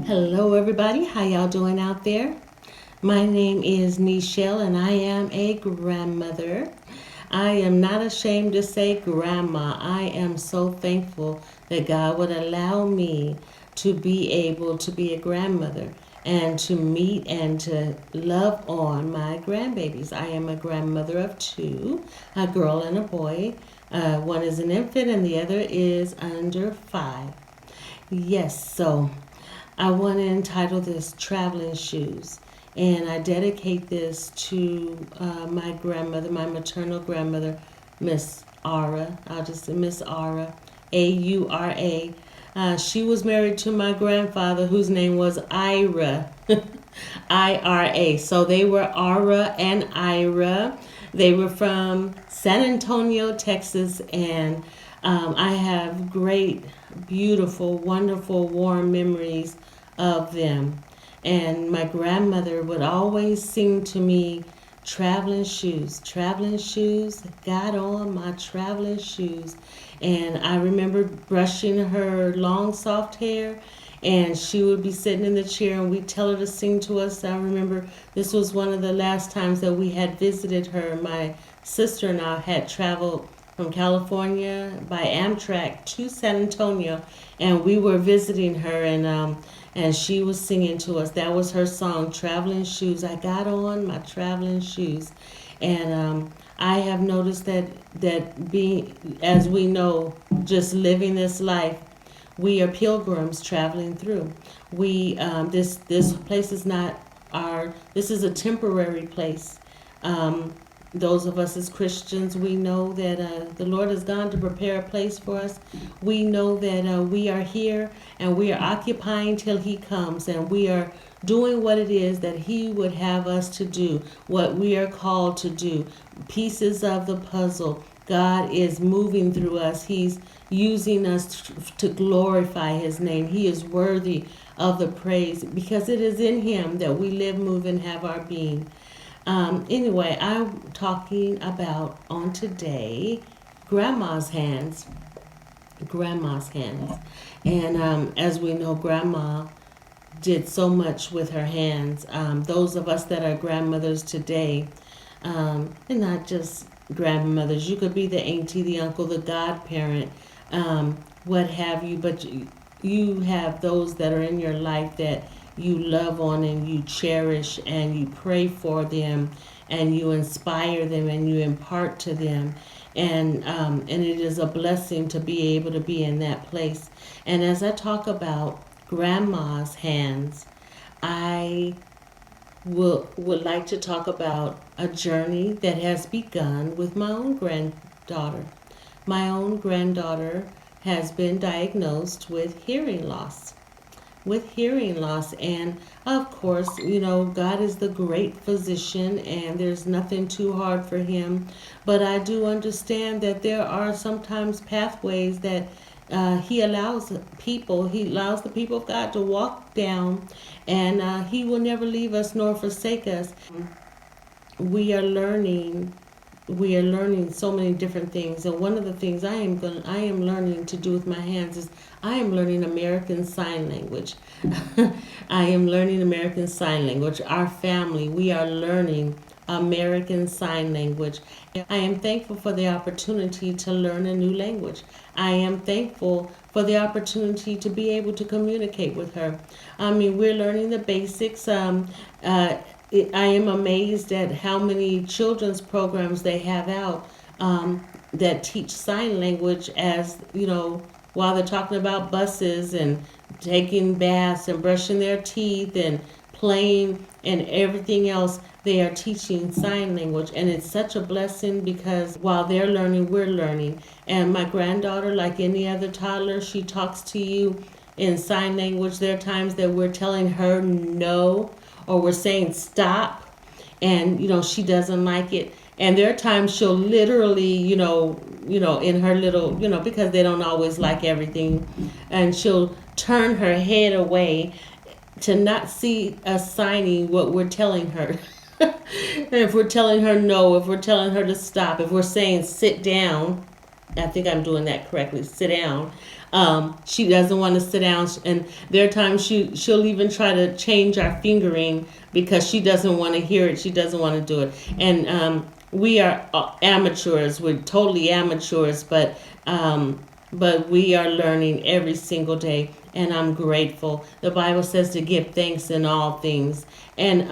Hello, everybody. How y'all doing out there? My name is Nichelle, and I am a grandmother. I am not ashamed to say grandma. I am so thankful that God would allow me to be able to be a grandmother and to meet and to love on my grandbabies. I am a grandmother of two, a girl and a boy. One is an infant, and the other is under 5. Yes, so I want to entitle this Traveling Shoes. And I dedicate this to my grandmother, my maternal grandmother, Miss Aura. I'll just say Miss Aura, Aura. She was married to my grandfather, whose name was Ira, Ira. So they were Aura and Ira. They were from San Antonio, Texas, and I have great, beautiful, wonderful, warm memories of them. And my grandmother would always sing to me, traveling shoes, got on my traveling shoes. And I remember brushing her long, soft hair, and she would be sitting in the chair, and we'd tell her to sing to us. I remember this was one of the last times that we had visited her. My sister and I had traveled from California by Amtrak to San Antonio, and we were visiting her, and she was singing to us. That was her song, "Traveling Shoes." I got on my traveling shoes, and I have noticed that being, as we know, just living this life, we are pilgrims traveling through. We this place is not our. This is a temporary place. Those of us as Christians, we know that the Lord has gone to prepare a place for us. We know that we are here and we are occupying till He comes, and we are doing what it is that He would have us to do, what we are called to do. Pieces of the puzzle. God is moving through us. He's using us to glorify His name. He is worthy of the praise because it is in Him that we live, move, and have our being. Anyway, I'm talking about on today grandma's hands. Grandma's hands. And as we know, grandma did so much with her hands. Those of us that are grandmothers today, and not just grandmothers, you could be the auntie, the uncle, the godparent, what have you, but you have those that are in your life that you love on and you cherish and you pray for them and you inspire them and you impart to them, and it is a blessing to be able to be in that place. And as I talk about grandma's hands, I would like to talk about a journey that has begun with my own granddaughter. My own granddaughter has been diagnosed with hearing loss. And of course, God is the great physician, and there's nothing too hard for Him. But I do understand that there are sometimes pathways that He allows the people of God to walk down, and He will never leave us nor forsake us. We are learning so many different things, and one of the things I am learning to do with my hands is I am learning American Sign Language. I am learning American Sign Language. Our family, we are learning American Sign Language. I am thankful for the opportunity to learn a new language. I am thankful for the opportunity to be able to communicate with her. I mean, we're learning the basics. I am amazed at how many children's programs they have out that teach sign language, as while they're talking about buses and taking baths and brushing their teeth and playing and everything else. They are teaching sign language, and it's such a blessing because while they're learning, we're learning. And my granddaughter, like any other toddler, she talks to you in sign language. There are times that we're telling her no, or we're saying stop, and she doesn't like it. And there are times she'll literally, in her little, because they don't always like everything, and she'll turn her head away to not see us signing what we're telling her. If we're telling her no, if we're telling her to stop, if we're saying sit down, I think I'm doing that correctly, sit down. She doesn't want to sit down, and there are times she'll even try to change our fingering because she doesn't want to hear it. She doesn't want to do it, and we are amateurs. We're totally amateurs, but we are learning every single day, and I'm grateful. The Bible says to give thanks in all things, and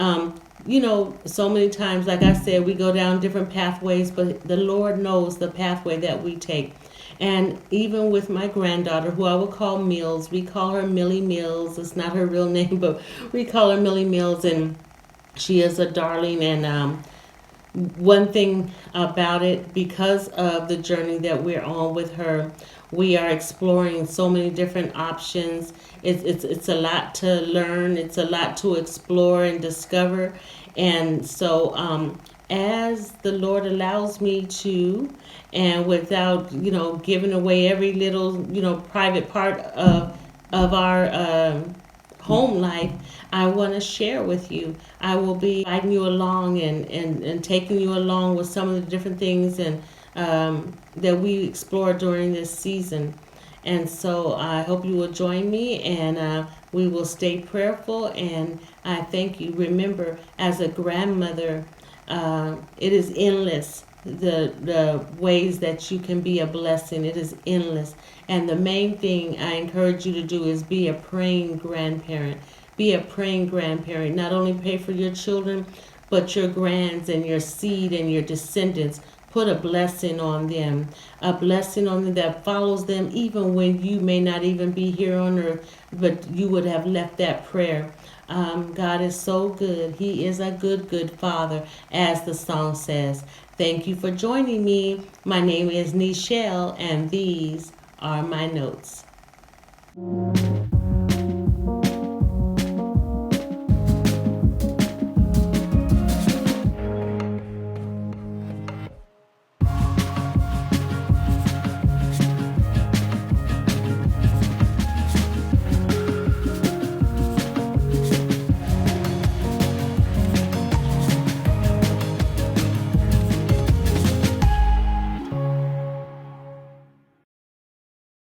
so many times, like I said, we go down different pathways, but the Lord knows the pathway that we take. And even with my granddaughter, who I will call Mills, we call her Millie Mills. It's not her real name, but we call her Millie Mills, and she is a darling. And one thing about it, because of the journey that we're on with her, we are exploring so many different options. It's a lot to learn. It's a lot to explore and discover. And so, as the Lord allows me to, and without giving away every little private part of our home life, I want to share with you. I will be guiding you along and taking you along with some of the different things and that we explore during this season. And so I hope you will join me, and we will stay prayerful. And I thank you. Remember, as a grandmother, it is endless. The ways that you can be a blessing, it is endless. And the main thing I encourage you to do is be a praying grandparent. Be a praying grandparent. Not only pray for your children, but your grands and your seed and your descendants. Put a blessing on them. A blessing on them that follows them even when you may not even be here on earth, but you would have left that prayer. God is so good. He is a good, good Father, as the song says. Thank you for joining me. My name is Nichelle, and these are my notes.